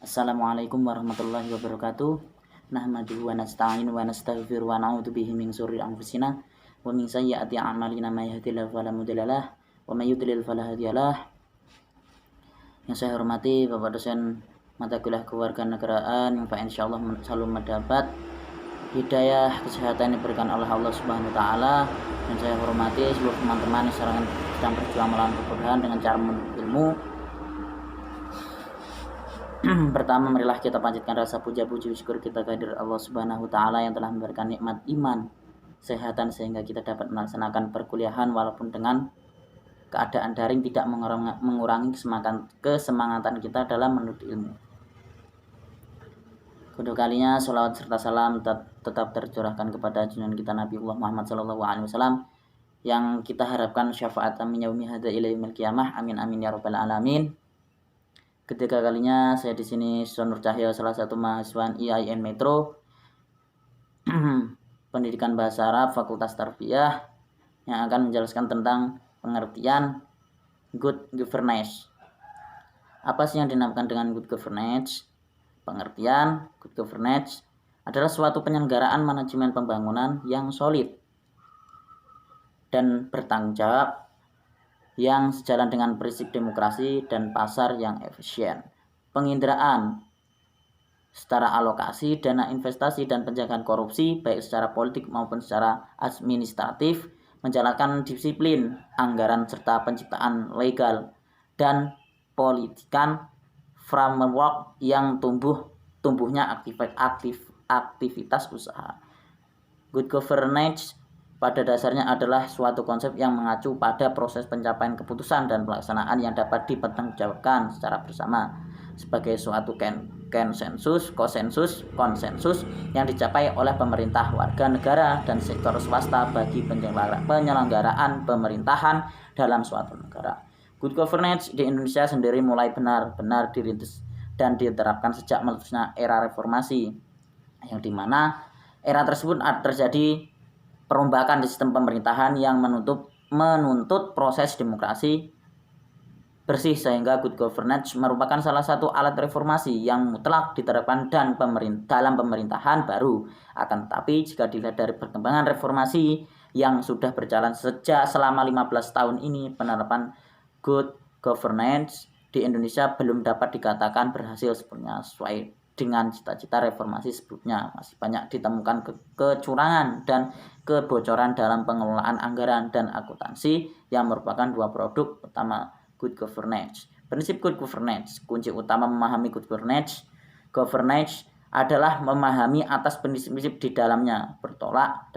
Assalamualaikum warahmatullahi wabarakatuh. Nahmaduhu wa nasta'inu wa nastaghfiru wa na'udzu bihi min syururi anfusina wa min sayyiati a'malina may yahdihillahu fala mudilla lahu wa may yudlil fala hadiyalah. Yang saya hormati Bapak dosen mata kuliah kewarganegaraan yang Pak insyaallah selalu mendapat hidayah kesehatan yang diberikan oleh Allah Subhanahu wa taala, dan saya hormati seluruh teman-teman yang sedang berjuang melawan kebodohan dengan cara menuntut ilmu. Pertama, marilah kita panjatkan rasa puja-puji syukur kita kehadirat Allah Subhanahu wa taala yang telah memberikan nikmat iman, kesehatan sehingga kita dapat melaksanakan perkuliahan walaupun dengan keadaan daring tidak mengurangi kesemangatan kita dalam menuntut ilmu. Kedua kalinya sholawat serta salam tetap tercurahkan kepada junjungan kita Nabiullah Muhammad SAW yang kita harapkan syafaat min yaumi hadza ila yaumil qiyamah. Amin amin ya rabbal alamin. Ketiga kalinya saya di sini Sonur Cahyo, salah satu mahasiswa IAIN Metro Pendidikan Bahasa Arab Fakultas Tarbiyah, yang akan menjelaskan tentang pengertian good governance. Apa sih yang dinamakan dengan good governance? Pengertian good governance adalah suatu penyelenggaraan manajemen pembangunan yang solid dan bertanggung jawab, yang sejalan dengan prinsip demokrasi dan pasar yang efisien, penginderaan setara alokasi dana investasi dan pencegahan korupsi baik secara politik maupun secara administratif, menjalankan disiplin anggaran serta penciptaan legal dan politikan framework yang tumbuhnya aktivitas usaha. Good governance pada dasarnya adalah suatu konsep yang mengacu pada proses pencapaian keputusan dan pelaksanaan yang dapat dipertanggungjawabkan secara bersama sebagai suatu konsensus yang dicapai oleh pemerintah, warga negara, dan sektor swasta bagi penyelenggaraan pemerintahan dalam suatu negara. Good governance di Indonesia sendiri mulai benar-benar dirintis dan diterapkan sejak meletusnya era reformasi, yang dimana era tersebut terjadi perombakan di sistem pemerintahan yang menuntut proses demokrasi bersih, sehingga good governance merupakan salah satu alat reformasi yang mutlak diterapkan dalam pemerintahan baru. Akan tetapi jika dilihat dari perkembangan reformasi yang sudah berjalan selama 15 tahun ini, penerapan good governance di Indonesia belum dapat dikatakan berhasil sepenuhnya sesuai dengan cita-cita reformasi sebelumnya. Masih banyak ditemukan kecurangan dan kebocoran dalam pengelolaan anggaran dan akuntansi yang merupakan dua produk utama good governance. Prinsip good governance, kunci utama memahami good governance adalah memahami atas prinsip-prinsip di dalamnya. Bertolak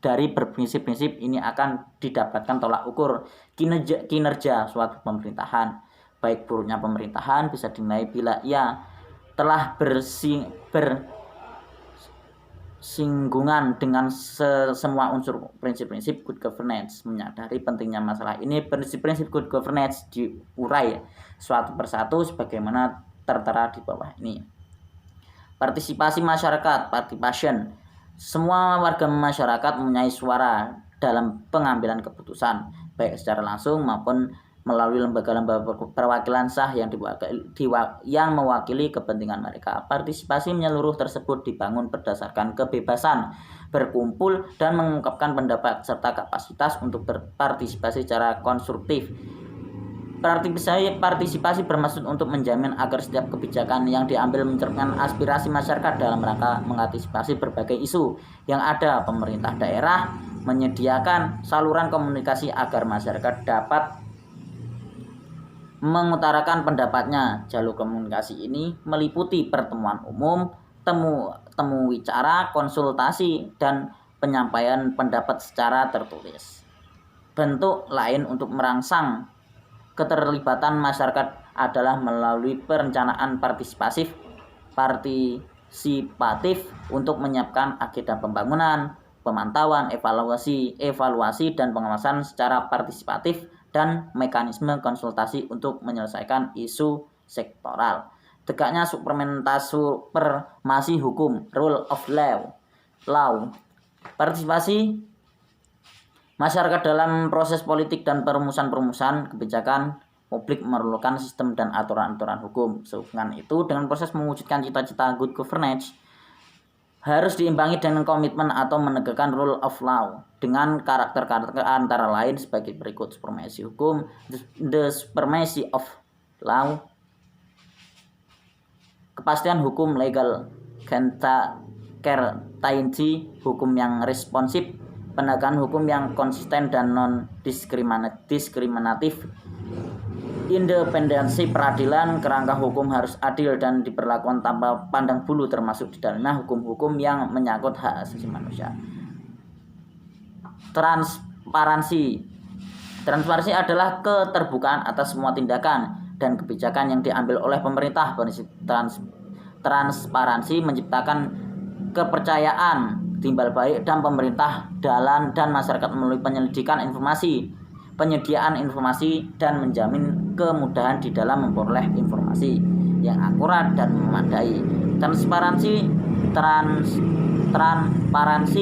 dari berprinsip-prinsip ini akan didapatkan tolak ukur kinerja suatu pemerintahan. Baik buruknya pemerintahan bisa dinilai bila ia telah bersinggungan dengan semua unsur prinsip-prinsip good governance. Menyadari pentingnya masalah ini, prinsip-prinsip good governance diurai suatu persatu sebagaimana tertera di bawah ini. Partisipasi masyarakat, participation. Semua warga masyarakat mempunyai suara dalam pengambilan keputusan, baik secara langsung maupun melalui lembaga-lembaga perwakilan sah yang mewakili kepentingan mereka. Partisipasi menyeluruh tersebut dibangun berdasarkan kebebasan berkumpul dan mengungkapkan pendapat serta kapasitas untuk berpartisipasi secara konstruktif. Partisipasi bermaksud untuk menjamin agar setiap kebijakan yang diambil mencerminkan aspirasi masyarakat dalam rangka mengantisipasi berbagai isu yang ada. Pemerintah daerah menyediakan saluran komunikasi agar masyarakat dapat mengutarakan pendapatnya. Jalur komunikasi ini meliputi pertemuan umum, temu wicara, konsultasi, dan penyampaian pendapat secara tertulis. Bentuk lain untuk merangsang keterlibatan masyarakat adalah melalui perencanaan partisipatif untuk menyiapkan agenda pembangunan, pemantauan, evaluasi dan pengawasan secara partisipatif, dan mekanisme konsultasi untuk menyelesaikan isu sektoral. Tegaknya supremasi hukum, rule of law. Partisipasi masyarakat dalam proses politik dan perumusan kebijakan publik memerlukan sistem dan aturan-aturan hukum. Sehubungan itu, dengan proses mewujudkan cita-cita good governance harus diimbangi dengan komitmen atau menegakkan rule of law dengan karakter-karakter antara lain sebagai berikut: supremasi hukum, the supremacy of law, kepastian hukum legal, certainty hukum yang responsif, penegakan hukum yang konsisten dan non-diskriminatif, independensi peradilan, kerangka hukum harus adil dan diberlakukan tanpa pandang bulu, termasuk di dalamnya hukum-hukum yang menyangkut hak asasi manusia. Transparansi adalah keterbukaan atas semua tindakan dan kebijakan yang diambil oleh pemerintah. Transparansi menciptakan kepercayaan timbal balik dan pemerintah dan masyarakat melalui penyelidikan informasi, penyediaan informasi, dan menjamin kemudahan di dalam memperoleh informasi yang akurat dan memadai. Transparansi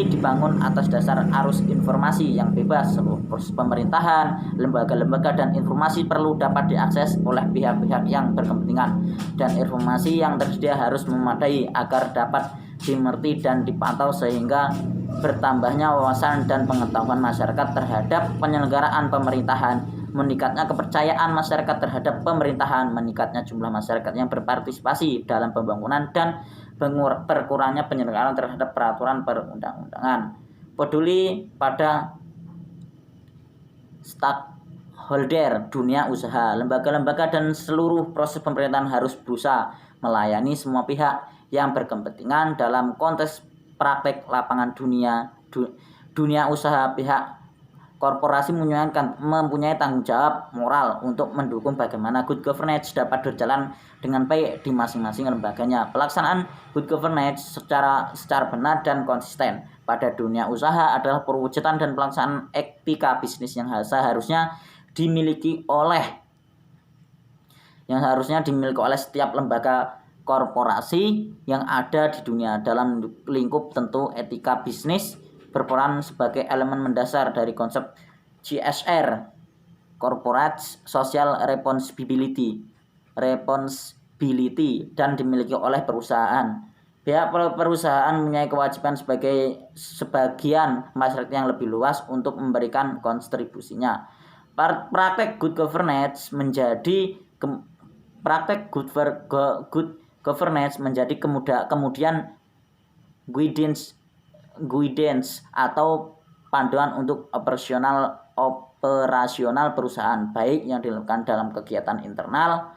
dibangun atas dasar arus informasi yang bebas. Seluruh proses pemerintahan, lembaga-lembaga, dan informasi perlu dapat diakses oleh pihak-pihak yang berkepentingan, dan informasi yang tersedia harus memadai agar dapat dimengerti dan dipantau, sehingga bertambahnya wawasan dan pengetahuan masyarakat terhadap penyelenggaraan pemerintahan, meningkatnya kepercayaan masyarakat terhadap pemerintahan, meningkatnya jumlah masyarakat yang berpartisipasi dalam pembangunan, dan berkurangnya penyelenggaraan terhadap peraturan perundang-undangan. Peduli pada stakeholder dunia usaha, lembaga-lembaga, dan seluruh proses pemerintahan harus berusaha melayani semua pihak yang berkepentingan dalam konteks praktek lapangan dunia usaha. Pihak korporasi mempunyai tanggung jawab moral untuk mendukung bagaimana good governance dapat berjalan dengan baik di masing-masing lembaganya. Pelaksanaan good governance secara benar dan konsisten pada dunia usaha adalah perwujudan dan pelaksanaan etika bisnis yang seharusnya dimiliki oleh setiap lembaga korporasi yang ada di dunia. Dalam lingkup tentu, etika bisnis berperan sebagai elemen mendasar dari konsep CSR, Corporate Social Responsibility, dan dimiliki oleh perusahaan. Pihak perusahaan mempunyai kewajiban sebagai sebagian masyarakat yang lebih luas untuk memberikan kontribusinya. Praktek good governance menjadi kemudian guidance atau panduan untuk operasional perusahaan, baik yang dilakukan dalam kegiatan internal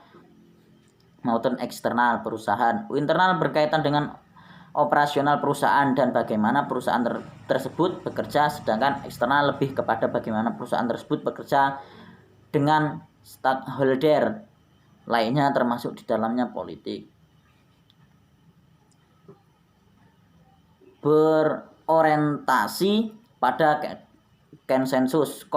maupun eksternal perusahaan. Internal berkaitan dengan operasional perusahaan dan bagaimana perusahaan tersebut bekerja, sedangkan eksternal lebih kepada bagaimana perusahaan tersebut bekerja dengan stakeholder lainnya, termasuk di dalamnya politik. Berorientasi pada konsensus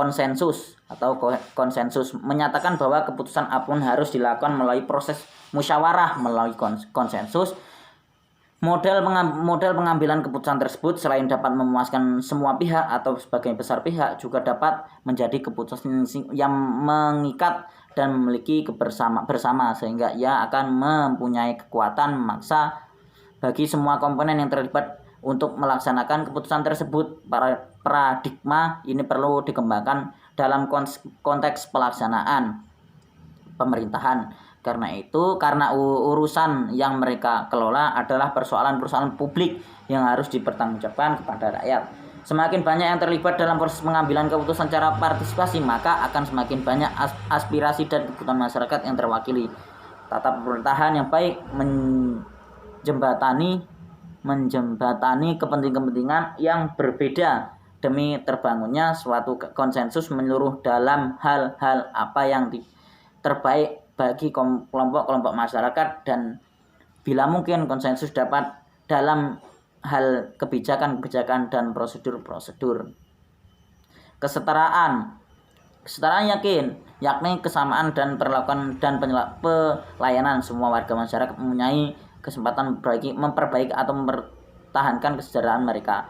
menyatakan bahwa keputusan apapun harus dilakukan melalui proses musyawarah melalui konsensus. Model pengambilan keputusan tersebut selain dapat memuaskan semua pihak atau sebagian besar pihak, juga dapat menjadi keputusan yang mengikat dan memiliki bersama, sehingga ia akan mempunyai kekuatan memaksa bagi semua komponen yang terlibat untuk melaksanakan keputusan tersebut. Paradigma ini perlu dikembangkan dalam konteks pelaksanaan pemerintahan. Karena urusan yang mereka kelola adalah persoalan-persoalan publik yang harus dipertanggungjawabkan kepada rakyat. Semakin banyak yang terlibat dalam proses pengambilan keputusan secara partisipasi, maka akan semakin banyak aspirasi dan kebutuhan masyarakat yang terwakili. Tata pemerintahan yang baik menjembatani kepentingan yang berbeda demi terbangunnya suatu konsensus menyeluruh dalam hal-hal apa yang terbaik bagi kelompok-kelompok masyarakat, dan bila mungkin konsensus dapat dalam hal kebijakan dan prosedur-prosedur. Kesetaraan yakni kesamaan dan perlakuan dan pelayanan. Semua warga masyarakat mempunyai kesempatan memperbaiki atau mempertahankan kesejahteraan mereka.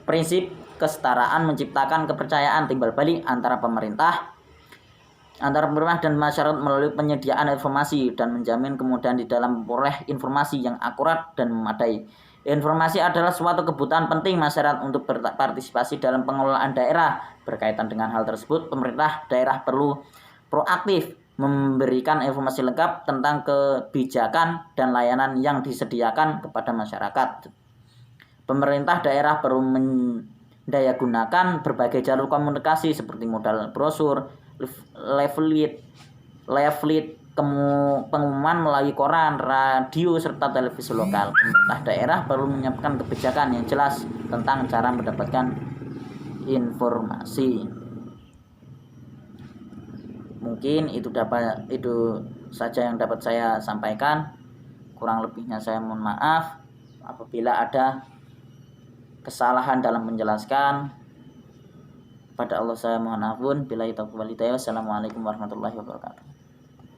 Prinsip kesetaraan menciptakan kepercayaan timbal balik antara pemerintah antara pemerintah dan masyarakat melalui penyediaan informasi dan menjamin kemudahan di dalam memperoleh informasi yang akurat dan memadai. Informasi adalah suatu kebutuhan penting masyarakat untuk berpartisipasi dalam pengelolaan daerah. Berkaitan dengan hal tersebut, pemerintah daerah perlu proaktif memberikan informasi lengkap tentang kebijakan dan layanan yang disediakan kepada masyarakat. Pemerintah daerah perlu mendayagunakan berbagai jalur komunikasi seperti modal brosur, leaflet, pengumuman melalui koran, radio, serta televisi lokal. Pemerintah daerah perlu menyiapkan kebijakan yang jelas tentang cara mendapatkan informasi. Mungkin itu saja yang dapat saya sampaikan. Kurang lebihnya saya mohon maaf apabila ada kesalahan dalam menjelaskan. Pada Allah saya mohon ampun. Billahi taufiq wal hidayah. Wassalamualaikum warahmatullahi wabarakatuh.